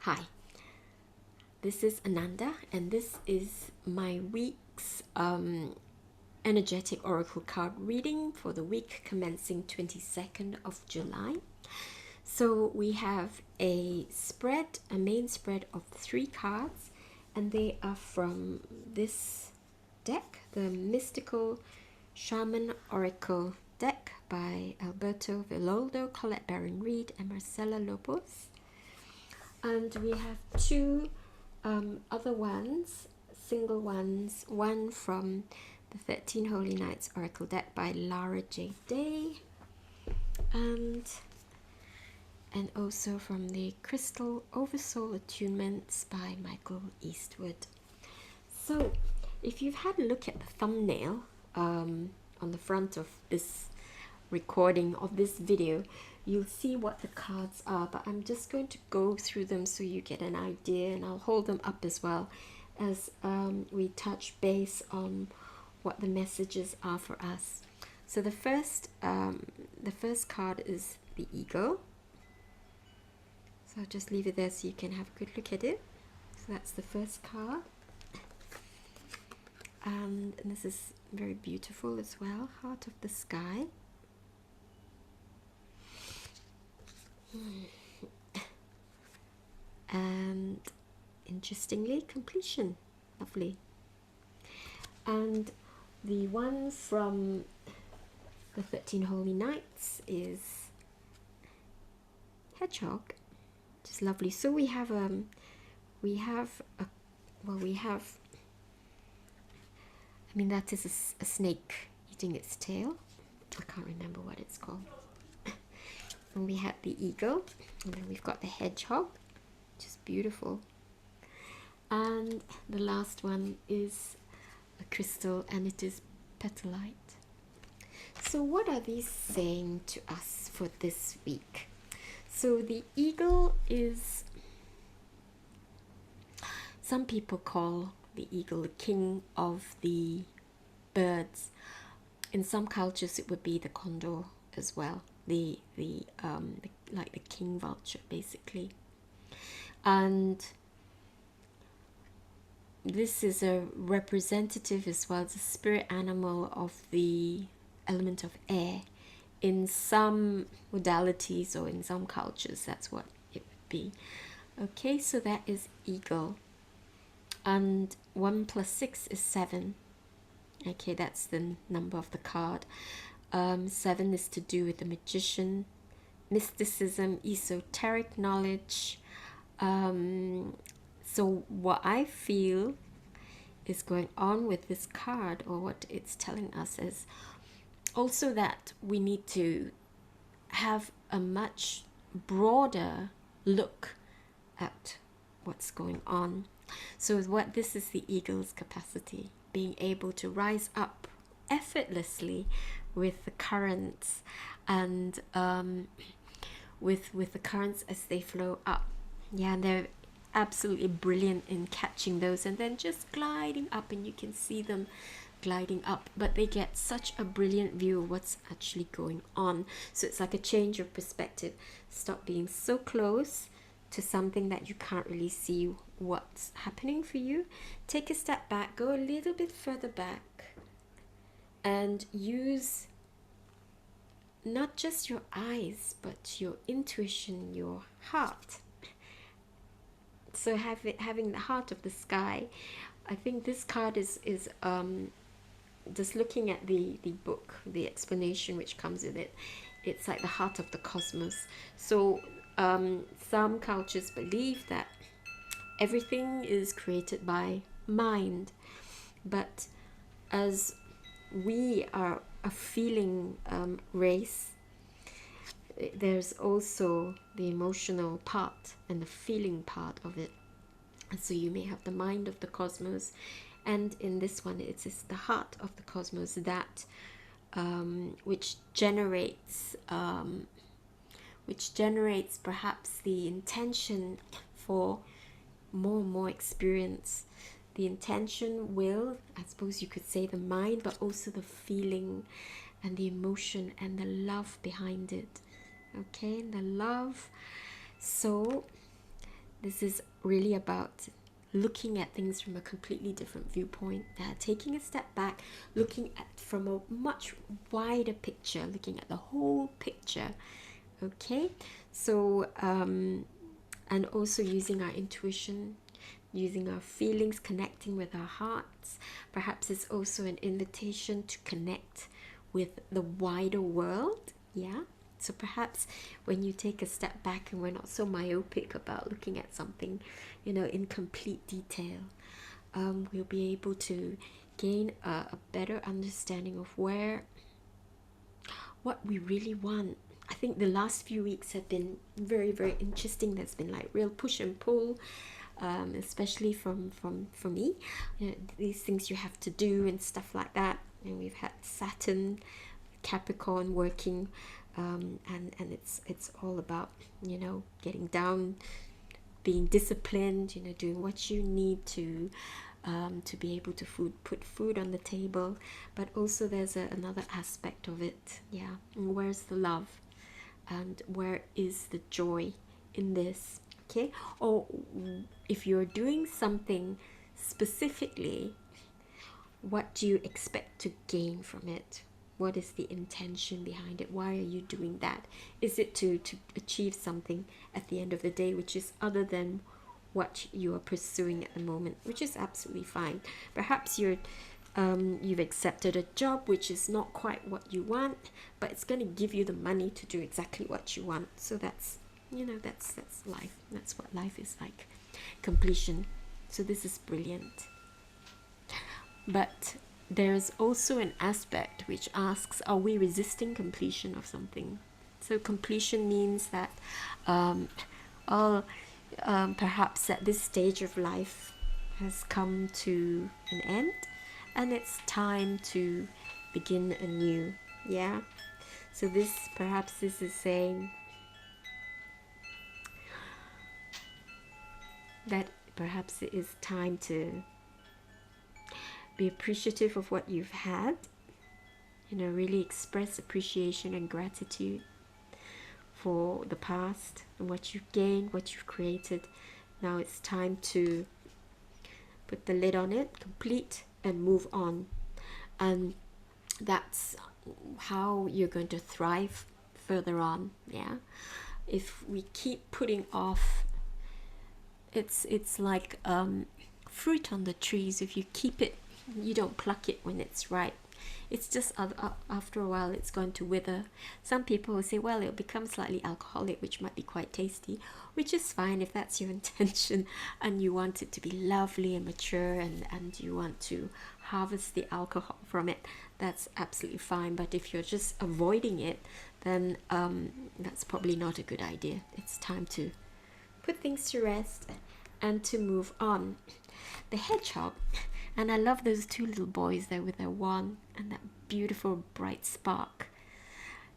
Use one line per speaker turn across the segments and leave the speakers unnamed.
Hi, this is Ananda, and this is my week's energetic oracle card reading for the week commencing 22nd of July. So we have a main spread of 3 cards, and they are from this deck, the Mystical Shaman Oracle deck by Alberton, Villoldo, Colette, Baron-Reid, and Marcela, Lobos. And we have 2 other ones, single ones, one from the 13 Holy Nights Oracle deck by Lara J. Day, and also from the Crystal Oversoul Attunements by Michael Eastwood. So if you've had a look at the thumbnail on the front of this recording of this video, you'll see what the cards are, but I'm just going to go through them so you get an idea, and I'll hold them up as well as we touch base on what the messages are for us. So the first card is the Eagle. So I'll just leave it there so you can have a good look at it. So that's the first card, and this is very beautiful as well, Heart of the Sky. And interestingly, completion. Lovely. And the one from the 13 Holy Nights is Hedgehog, which is lovely. So we have I mean, that is a snake eating its tail. I can't remember what it's called. And we had the eagle, and then we've got the hedgehog, which is beautiful. And the last one is a crystal, and it is Petalite. So what are these saying to us for this week? So the eagle is, some people call the eagle the king of the birds. In some cultures it would be the condor as well, the like the king vulture basically. And this is a representative as well as a spirit animal of the element of air. In some modalities or in some cultures, that's what it would be. Okay, so that is eagle. And 1 + 6 is 7. Okay, that's the number of the card. 7 is to do with the magician, mysticism, esoteric knowledge. So what I feel is going on with this card, or what it's telling us, is also that we need to have a much broader look at what's going on. So what this is the eagle's capacity, being able to rise up effortlessly with the currents, and with the currents as they flow up. Yeah, and they're absolutely brilliant in catching those and then just gliding up, and you can see them gliding up, but they get such a brilliant view of what's actually going on. So it's like a change of perspective. Stop being so close to something that you can't really see what's happening for you. Take a step back, go a little bit further back, and use not just your eyes but your intuition, your heart. So having the heart of the sky, I think this card is just looking at the book, the explanation which comes with it, it's like the heart of the cosmos. So some cultures believe that everything is created by mind, but as we are a feeling race, there's also the emotional part and the feeling part of it. And so you may have the mind of the cosmos, and in this one it is the heart of the cosmos that which generates perhaps the intention for more and more experience. The intention will, I suppose you could say, the mind, but also the feeling and the emotion and the love behind it. Okay, the love. So This is really about looking at things from a completely different viewpoint, taking a step back, looking at from a much wider picture, looking at the whole picture. Okay, so and also using our intuition, using our feelings, connecting with our hearts. Perhaps it's also an invitation to connect with the wider world. Yeah, so perhaps when you take a step back and we're not so myopic about looking at something, you know, in complete detail, we'll be able to gain a better understanding of what we really want. I think the last few weeks have been very, very interesting. There's been like real push and pull, especially from for me. You know, these things you have to do and stuff like that. And we've had Saturn, Capricorn working, and it's all about, you know, getting down, being disciplined, you know, doing what you need to be able to put food on the table. But also there's another aspect of it. Yeah, and where's the love, and where is the joy in this? Okay, or if you're doing something specifically, what do you expect to gain from it? What is the intention behind it? Why are you doing that? Is it to achieve something at the end of the day which is other than what you are pursuing at the moment, which is absolutely fine. Perhaps you've accepted a job which is not quite what you want, but it's going to give you the money to do exactly what you want. So that's, you know, that's life. That's what life is like. Completion. So this is brilliant. But there's also an aspect which asks, are we resisting completion of something? So completion means that perhaps at this stage of life has come to an end, and it's time to begin anew. Yeah, so this is saying that perhaps it is time to be appreciative of what you've had, you know, really express appreciation and gratitude for the past and what you've gained, what you've created. Now it's time to put the lid on it, complete, and move on. And that's how you're going to thrive further on. Yeah, if we keep putting off, it's like fruit on the trees. If you keep it, you don't pluck it when it's ripe. It's just after a while it's going to wither. Some people will say, well, it'll become slightly alcoholic, which might be quite tasty, which is fine if that's your intention and you want it to be lovely and mature, and you want to harvest the alcohol from it. That's absolutely fine. But if you're just avoiding it, then that's probably not a good idea. It's time to put things to rest and to move on. The hedgehog, and I love those two little boys there with their wand and that beautiful bright spark.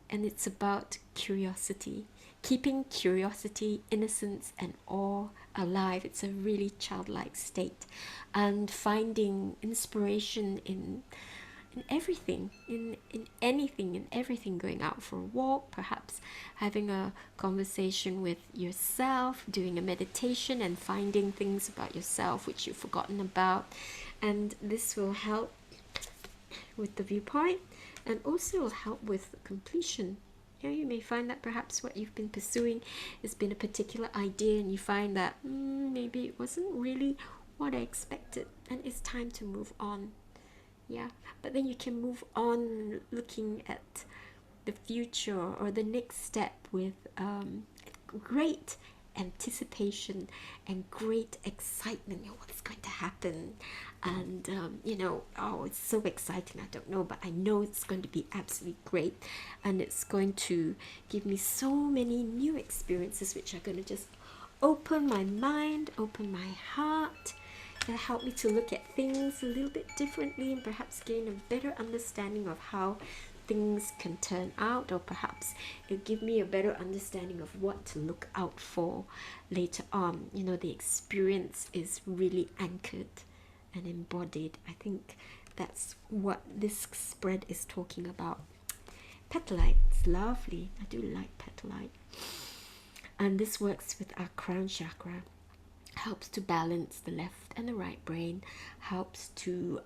And it's about curiosity, keeping curiosity, innocence, and awe alive. It's a really childlike state, and finding inspiration in everything, in anything, in everything. Going out for a walk, perhaps having a conversation with yourself, doing a meditation and finding things about yourself which you've forgotten about. And this will help with the viewpoint, and also will help with completion. You may find that perhaps what you've been pursuing has been a particular idea, and you find that maybe it wasn't really what I expected, and it's time to move on. Yeah, but then you can move on looking at the future or the next step with great anticipation and great excitement. You know, what's going to happen, and it's so exciting. I don't know, but I know it's going to be absolutely great, and it's going to give me so many new experiences which are going to just open my mind, open my heart. It'll help me to look at things a little bit differently, and perhaps gain a better understanding of how things can turn out, or perhaps it'll give me a better understanding of what to look out for later on. You know, the experience is really anchored and embodied. I think that's what this spread is talking about. Petalite, it's lovely. I do like petalite. And this works with our crown chakra. helps to balance the left and the right brain, helps to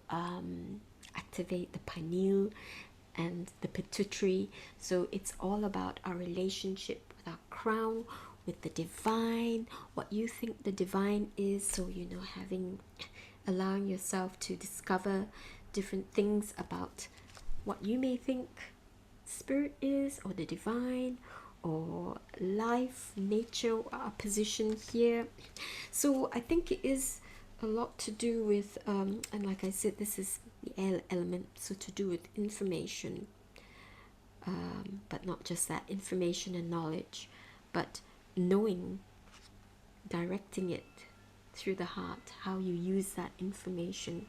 activate the pineal and the pituitary. So it's all about our relationship with our crown, with the divine, what you think the divine is. So, you know, allowing yourself to discover different things about what you may think spirit is, or the divine, or life, nature, our position here. So I think it is a lot to do with and like I said, this is the air element, so to do with information, but not just that, information and knowledge, but knowing, directing it through the heart, how you use that information,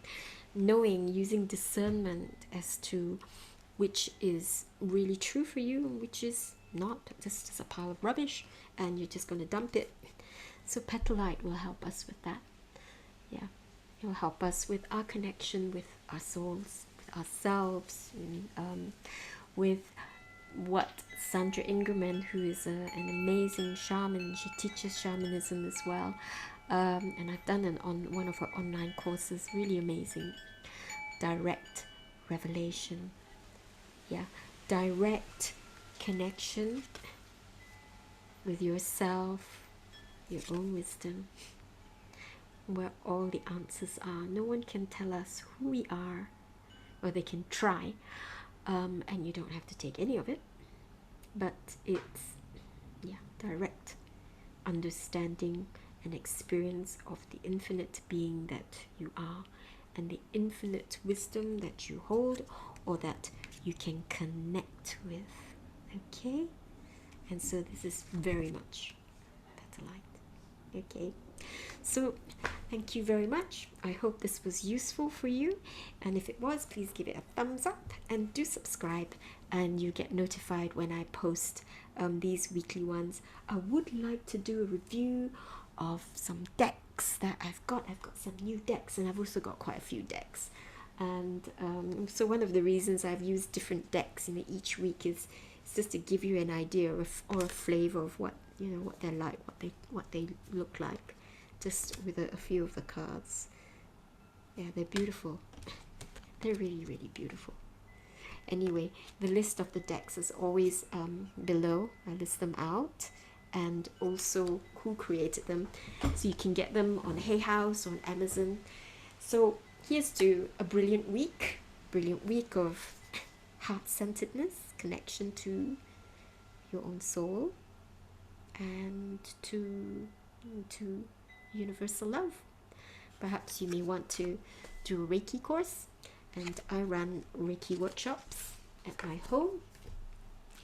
knowing, using discernment as to which is really true for you and which is not, just as a pile of rubbish and you're just going to dump it. So Petalite will help us with that. Yeah, it will help us with our connection with our souls, with ourselves, and, with what Sandra Ingerman, who is an amazing shaman, she teaches shamanism as well, and I've done it on one of her online courses, really amazing. Direct revelation, yeah, direct connection with yourself, your own wisdom, where all the answers are. No one can tell us who we are, or they can try, and you don't have to take any of it, but it's, yeah, direct understanding and experience of the infinite being that you are, and the infinite wisdom that you hold, or that you can connect with. Okay, and so this is very much Petalite. Okay, so thank you very much. I hope this was useful for you, and if it was, please give it a thumbs up and do subscribe, and you get notified when I post these weekly ones. I would like to do a review of some decks that I've got. I've got some new decks, and I've also got quite a few decks, and so one of the reasons I've used different decks, you know, each week is just to give you an idea of, or a flavor of what, you know, what they're like, what they look like, just with a few of the cards. Yeah, they're beautiful. They're really, really beautiful. Anyway, the list of the decks is always below. I list them out, and also who created them, so you can get them on Hay House or on Amazon. So here's to a brilliant week of heart-centeredness, connection to your own soul, and to universal love. Perhaps you may want to do a Reiki course, and I run Reiki workshops at my home,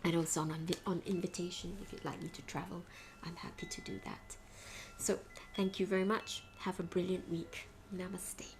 and also on invitation. If you'd like me to travel, I'm happy to do that. So thank you very much. Have a brilliant week. Namaste.